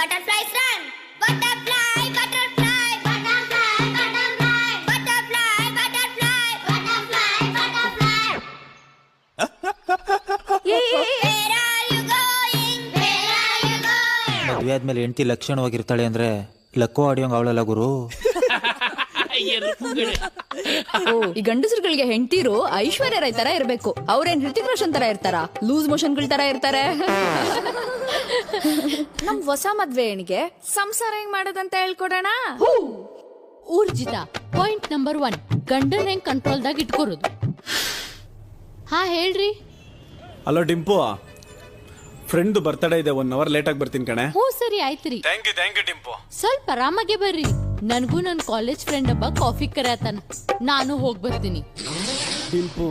butterflies run. Butterfly, butterfly, butterfly, butterfly, butterfly, butterfly, butterfly, butterfly. Where are you going? Where are you going? ಮದುವೆ ಆದ್ಮೇಲೆ ಹೆಂಡತಿ ಲಕ್ಷಣವಾಗಿರ್ತಾಳೆ ಅಂದ್ರೆ ಲಕ್ಕೋ ಆಡಿಯೋಂಗ್ ಅವಳಲ್ಲ ಗುರು. ಈ ಗಂಡಸರುಗಳಿಗೆ ಹೆಂಡತಿರು ಐಶ್ವರ್ಯ ರೈ ತರ ಇರ್ಬೇಕು. ಅವ್ರೇನ್ ಹೃತಿಕ್ ರೋಷನ್ ತರ ಇರ್ತಾರ? ಲೂಸ್ ಮೋಷನ್ಗಳ ತರ ಇರ್ತಾರೆ. ನಮ್ ಹೊಸ ಮದ್ವೆ ಹೆಣ್ಣಿಗೆ ಸಂಸಾರ ಹೆಂಗ್ ಮಾಡೋದಂತ ಹೇಳ್ಕೊಡೋಣ. ಊರ್ಜಿತ ಪಾಯಿಂಟ್ ನಂಬರ್ 1 ಗಂಡನ್ ಹೆಂಗ್ ಕಂಟ್ರೋಲ್ದಾಗ ಇಟ್ಕೊರೋದು. ಹಾ ಹೇಳ್ರಿ. ಹಲೋ ಡಿಂಪು, ಫ್ರೆಂಡ್ ಬರ್ತಡೇ ಇದೆ, 1 hour ಲೇಟ್ ಆಗಿ ಬರ್ತೀನಿ ಕಣೆ. ಹ್ಞೂ ಸರಿ ಆಯ್ತ್ರಿ. Thank you Dimpu. ಸ್ವಲ್ಪ ಆರಾಮಾಗೆ ಬರ್ರಿ. ನನ್ಗೂ ನನ್ ಕಾಲೇಜ್ ಫ್ರೆಂಡ್ ಹಬ್ಬ ಕಾಫಿ ಕರೆಯತಾನ, ನಾನು ಹೋಗ್ ಬರ್ತೀನಿ. ಡಿಂಪು